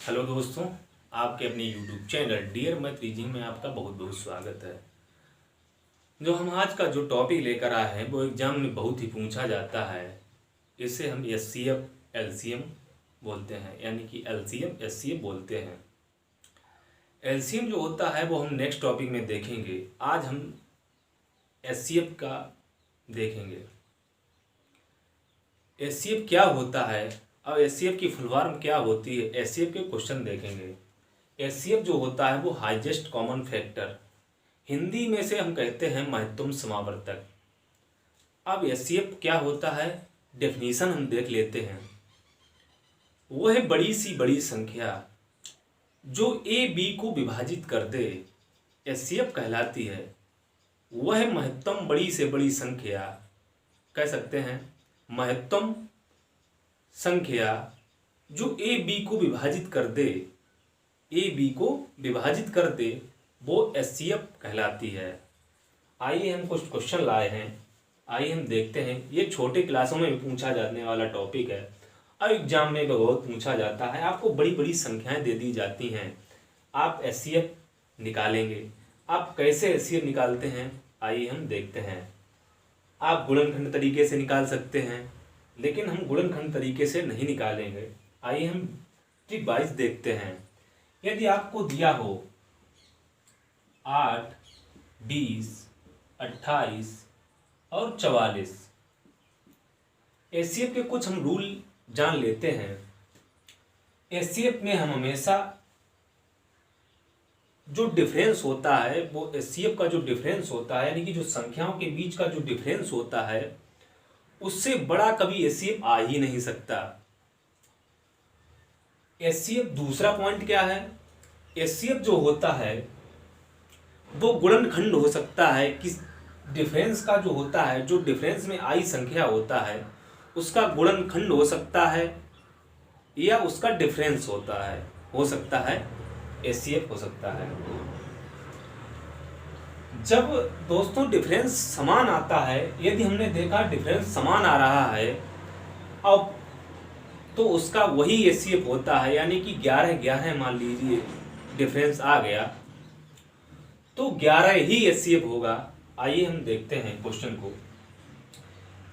Hello दोस्तों, आपके अपने YouTube channel Dear Math Reasoning में आपका बहुत बहुत स्वागत है। जो हम आज का जो टॉपिक लेकर आए हैं वो एग्जाम में बहुत ही पूछा जाता है। इसे हम एचसीएफ एलसीएम बोलते हैं, यानी कि एलसीएम एचसीएफ बोलते हैं। एलसीएम जो होता है वो हम नेक्स्ट टॉपिक में देखेंगे। आज हम एचसीएफ का देखेंगे। एचसीएफ क्या होता है और एचसीएफ की फुल फॉर्म क्या होती है, एचसीएफ के क्वेश्चन देखेंगे। एचसीएफ जो होता है वो हाईएस्ट कॉमन फैक्टर, हिंदी में से हम कहते हैं महत्तम समावर्तक। अब एचसीएफ क्या होता है, डेफिनेशन हम देख लेते हैं। वह बड़ी सी बड़ी संख्या जो ए बी को विभाजित कर दे, एचसीएफ कहलाती है। वह महत्तम बड़ी से बड़ी संख्या, कह सकते हैं महत्तम संख्या जो ए बी को विभाजित कर दे, ए बी को विभाजित कर दे, वो एचसीएफ कहलाती है। आइए हम कुछ क्वेश्चन लाए हैं, आइए हम देखते हैं। ये छोटे क्लासों में भी पूछा जाने वाला टॉपिक है और एग्जाम में भी बहुत पूछा जाता है। आपको बड़ी बड़ी संख्याएं दे दी जाती हैं, आप एचसीएफ निकालेंगे। आप कैसे एचसीएफ निकालते हैं आइए हम देखते हैं। आप गुणनखंड तरीके से निकाल सकते हैं, लेकिन हम गुणनखंड तरीके से नहीं निकालेंगे। आइए हम ट्रिक वाइज देखते हैं। यदि आपको दिया हो 8, 20, 28 और 44, एचसीएफ के कुछ हम रूल जान लेते हैं। एचसीएफ में हम हमेशा जो डिफरेंस होता है, वो एचसीएफ का जो डिफरेंस होता है, यानी कि जो संख्याओं के बीच का जो डिफरेंस होता है, उससे बड़ा कभी एचसीएफ आ ही नहीं सकता। एचसीएफ दूसरा पॉइंट क्या है, एचसीएफ जो होता है वो गुणनखंड हो सकता है। कि डिफरेंस का जो होता है, जो डिफरेंस में आई संख्या होता है उसका गुणनखंड हो सकता है या उसका डिफरेंस होता है, हो सकता है एचसीएफ हो सकता है। जब दोस्तों डिफरेंस समान आता है, यदि हमने देखा डिफरेंस समान आ रहा है अब, तो उसका वही एचसीएफ होता है। यानी कि 11-11 मान लीजिए डिफरेंस आ गया तो 11 ही एचसीएफ होगा। आइए हम देखते हैं क्वेश्चन को।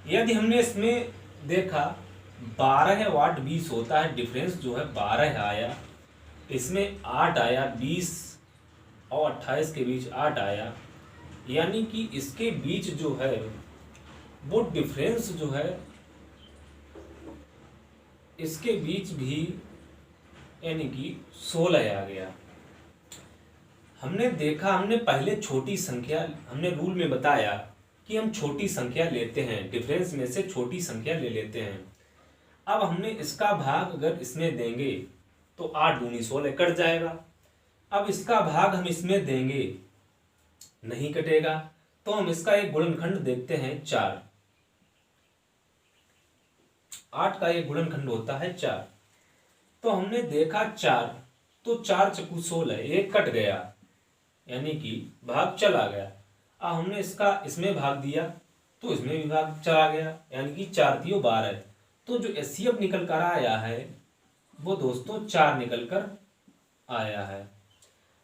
यदि हमने इसमें देखा 12 वाट 20 होता है, डिफरेंस जो है 12 आया, इसमें 8 आया, 20 और 28 के बीच 8 आया, यानी कि इसके बीच जो है वो डिफरेंस जो है इसके बीच भी, यानी कि 16 आ गया। हमने देखा, हमने पहले छोटी संख्या, हमने रूल में बताया कि हम छोटी संख्या लेते हैं, डिफरेंस में से छोटी संख्या ले लेते हैं। अब हमने इसका भाग अगर इसमें देंगे तो 8 दूनी 16 कट जाएगा। अब इसका भाग हम इसमें देंगे, नहीं कटेगा, तो हम इसका एक गुणनखंड देखते हैं 4। 8 का एक गुणनखंड होता है 4। तो हमने देखा 4, तो 4 चक्कू 16, एक कट गया, यानी कि भाग चला गया। अब हमने इसका इसमें भाग दिया तो इसमें भी भाग चला गया, यानी कि 4 दियो 12। तो जो एचसीएफ निकल कर आया है वो दोस्तों 4 निकल कर आया है।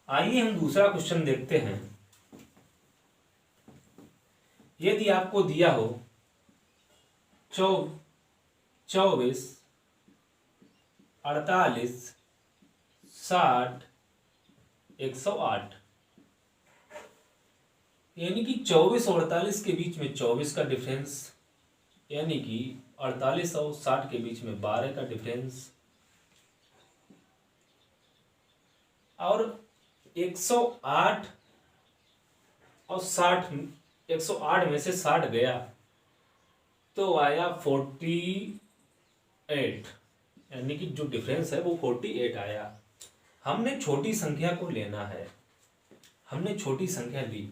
आइए हम दूसरा क्वेश्चन देखते हैं। यदि आपको दिया हो 24, 48, 60, 108, यानी कि 24 और 48 के बीच में 24 का डिफरेंस, यानी कि 48 और 60 के बीच में 12 का डिफरेंस, और 108 और 60, 108 में से 60 गया तो आया 48, यानी कि जो डिफरेंस है वो 48 आया। हमने छोटी संख्या को लेना है, हमने छोटी संख्या ली,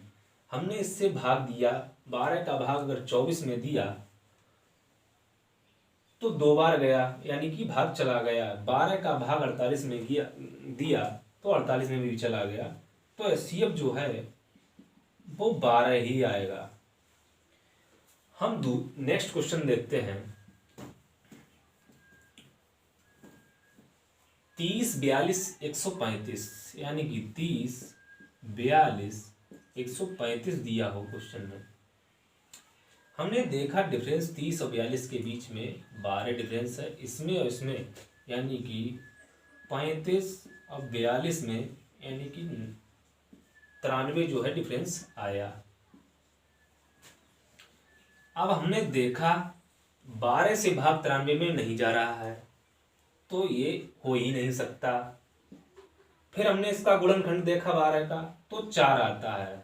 हमने इससे भाग दिया, 12 का भाग अगर 24 में दिया तो 2 बार गया, यानी कि भाग चला गया। 12 का भाग 48 में दिया तो 48 में भी चला गया, तो एचसीएफ जो है वो 12 ही आएगा। हम नेक्स्ट क्वेश्चन देखते हैं। 30 42 135, यानी कि 30 42 135 दिया हो क्वेश्चन में। हमने देखा डिफरेंस 30 और 42 के बीच में 12 डिफरेंस है, इसमें और इसमें, यानी कि 35 और 42 में, यानी कि 93 जो है डिफरेंस आया। अब हमने देखा 12 से भाग 93 में नहीं जा रहा है, तो ये हो ही नहीं सकता। फिर हमने इसका गुणनखंड देखा 12 का, तो 4 आता है।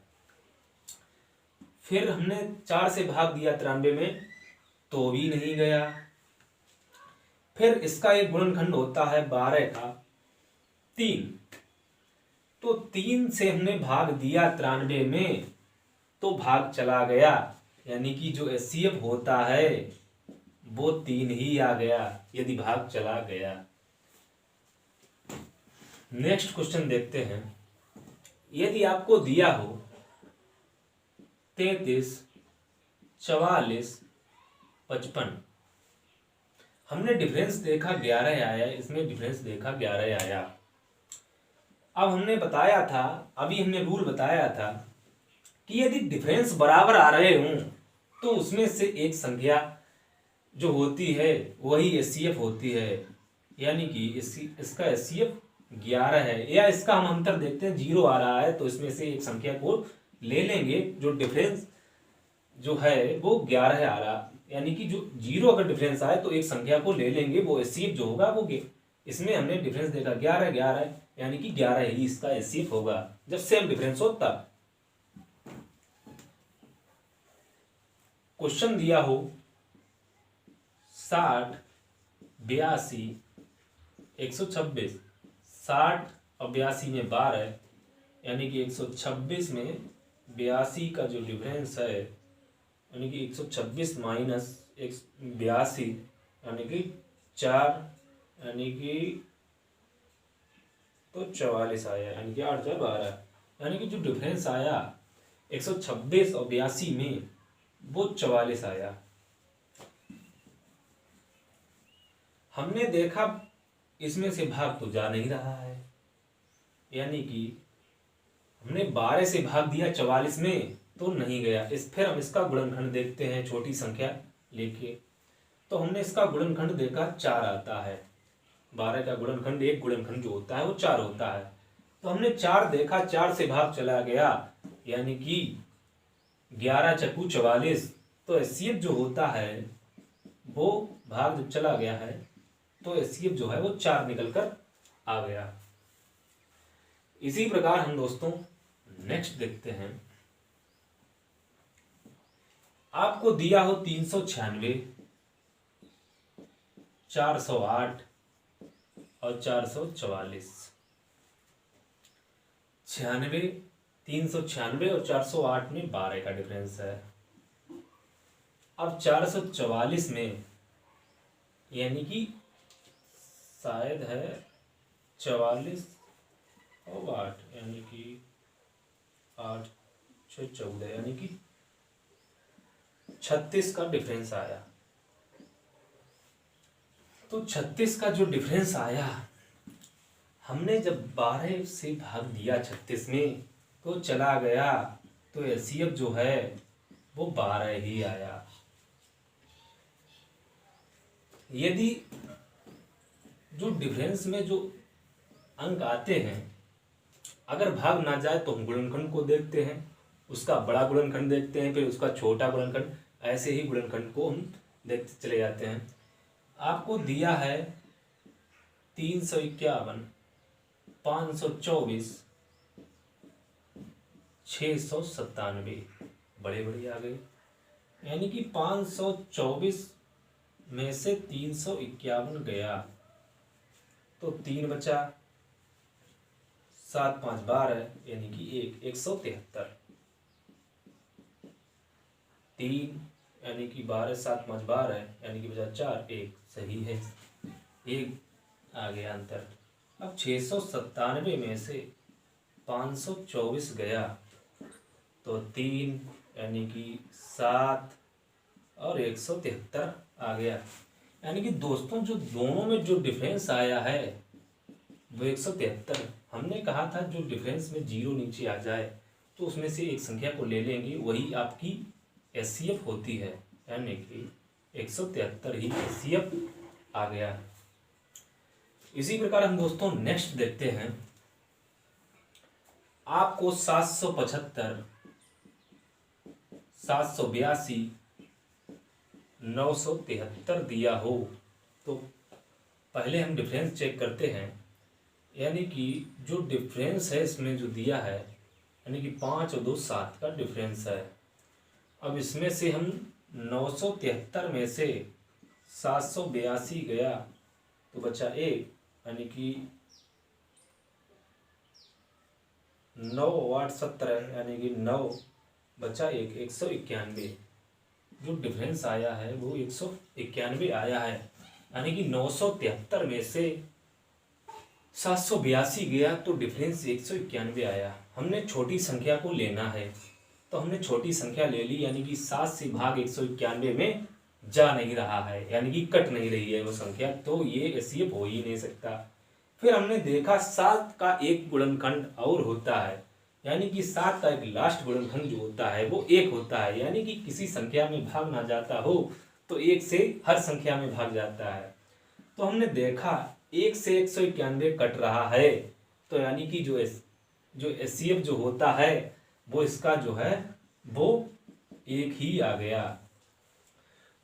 फिर हमने 4 से भाग दिया 93 में, तो भी नहीं गया। फिर इसका एक गुणनखंड होता है 12 का 3, तो 3 से हमने भाग दिया 93 में, तो भाग चला गया, यानी कि जो एचसीएफ होता है वो 3 ही आ गया यदि भाग चला गया। नेक्स्ट क्वेश्चन देखते हैं। यदि आपको दिया हो 33 44 55, हमने डिफरेंस देखा 11 आया, इसमें डिफरेंस देखा 11 आया। अब हमने बताया था, अभी हमने रूल बताया था कि यदि डिफरेंस बराबर आ रहे हों तो उसमें से एक संख्या जो होती है वही एचसीएफ होती है, यानी कि इसका एचसीएफ 11 है। या इसका हम अंतर देखते हैं, 0 आ रहा है तो इसमें से एक संख्या को ले लेंगे, जो डिफरेंस जो है वो 11 आ रहा, यानी कि जो 0 अगर डिफरेंस आए तो एक संख्या को ले लेंगे, वो एचसीएफ जो होगा वो इसमें हमने डिफरेंस देखा 11 11, यानी कि 11 ही इसका एचसीएफ होगा जब सेम डिफरेंस हो तब। क्वेश्चन दिया हो 60 82 126, 60 और 82 में 12, यानी कि 126 में 82 का जो डिफरेंस है, यानी कि 126 माइनस 82, यानी कि 4, यानी कि तो 44 आया, यानी कि 8 4 12, यानी कि जो डिफरेंस आया 126 और 82 में वो 44 आया। हमने देखा इसमें से भाग तो जा नहीं रहा है, यानी कि हमने 12 से भाग दिया 44 में तो नहीं गया। फिर हम इसका गुणनखंड देखते हैं छोटी संख्या लेके, तो हमने इसका गुणनखंड देखा 4 आता है। 12 का गुणनखंड, एक गुणनखंड जो होता है वो 4 होता है, तो हमने 4 देखा, 4 से भाग चला गया, यानी कि 11 चक्कू 44, तो एचसीएफ जो होता है वो भाग जब चला गया है तो एचसीएफ जो है वो 4 निकल कर आ गया। इसी प्रकार हम दोस्तों नेक्स्ट देखते हैं। आपको दिया हो 396 408 और 444, 96 396 और 408 में 12 का डिफरेंस है। अब 444 में, यानी कि शायद है 44 और 8, यानी कि 8 6 14, यानी कि 36 का डिफरेंस आया। तो 36 का जो डिफरेंस आया, हमने जब 12 से भाग दिया 36 में तो चला गया, तो एचसीएफ जो है वो 12 ही आया। यदि जो डिफरेंस में जो अंक आते हैं अगर भाग ना जाए तो हम गुणनखंड को देखते हैं, उसका बड़ा गुणनखंड देखते हैं, फिर उसका छोटा गुणनखंड, ऐसे ही गुणनखंड को हम देखते चले जाते हैं। आपको दिया है 351 524 697, बड़े बड़े आ गए, यानी कि 524 में से 351 गया तो 3 बचा, 7 5 12, यानी कि 173, 3 यानी कि 12 7 5 12, यानी कि बचा 4, 1 सही है, 1 आ गया अंतर। अब 697 में से 524 गया तो 3 यानी कि 7 और 173 आ गया। यानी कि दोस्तों जो दोनों में जो डिफरेंस आया है वो 173। हमने कहा था जो डिफरेंस में जीरो नीचे आ जाए तो उसमें से एक संख्या को ले लेंगे, वही आपकी एचसीएफ होती है, यानी कि 173 ही एचसीएफ आ गया। इसी प्रकार हम दोस्तों नेक्स्ट देखते हैं। आपको 775, 782, 973 दिया हो तो पहले हम डिफरेंस चेक करते हैं। यानी कि जो डिफरेंस है इसमें जो दिया है, यानी कि 5 और 2 7 का डिफरेंस है। अब इसमें से हम 973 में से 782 गया तो बचा 1, यानी कि 9 8 17, यानी कि 9 बचा 1, 191। जो डिफरेंस आया है वो 191 आया है, यानी कि 973 में से 782 गया तो डिफरेंस 191 आया। हमने छोटी संख्या को लेना है तो हमने छोटी संख्या ले ली, यानी कि 7 से भाग 191 में जा नहीं रहा है, यानी कि कट नहीं रही है वो संख्या, तो ये एचसीएफ हो ही नहीं सकता। फिर हमने देखा 7 का एक गुणनखंड और होता है, यानी कि 7 का एक लास्ट गुणनखंड जो होता है वो 1 होता है, यानी कि किसी संख्या में भाग ना जाता हो तो 1 से हर संख्या में भाग जाता है। तो हमने देखा 1 से 191 कट रहा है, तो यानी कि जो एचसीएफ जो होता है वो इसका जो है वो 1 ही आ गया।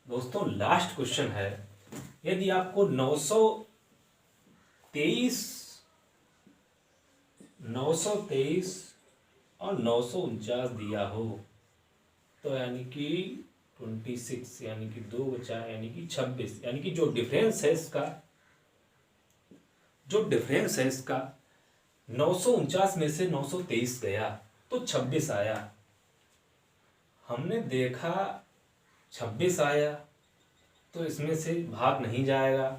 दोस्तों लास्ट क्वेश्चन है, यदि आपको 923 और 949 दिया हो तो यानी कि 26, यानी कि 2 बचा, यानी कि 26, यानी कि जो डिफरेंस है इसका 949 में से 923 गया तो 26 आया। हमने देखा 26 आया तो इसमें से भाग नहीं जाएगा,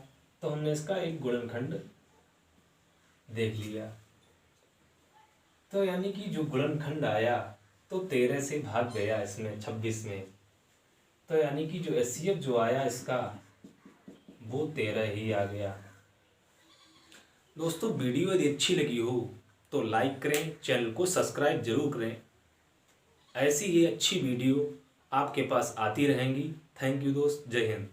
तो हमने इसका एक गुणनखंड देख लिया, तो यानी कि जो गुणनखंड आया तो 13 से भाग गया इसमें 26 में, तो यानी कि जो एचसीएफ जो आया इसका वो 13 ही आ गया। दोस्तों वीडियो यदि अच्छी लगी हो तो लाइक करें, चैनल को सब्सक्राइब जरूर करें। ऐसी ही अच्छी वीडियो आपके पास आती रहेंगी। थैंक यू दोस्त, जय हिंद।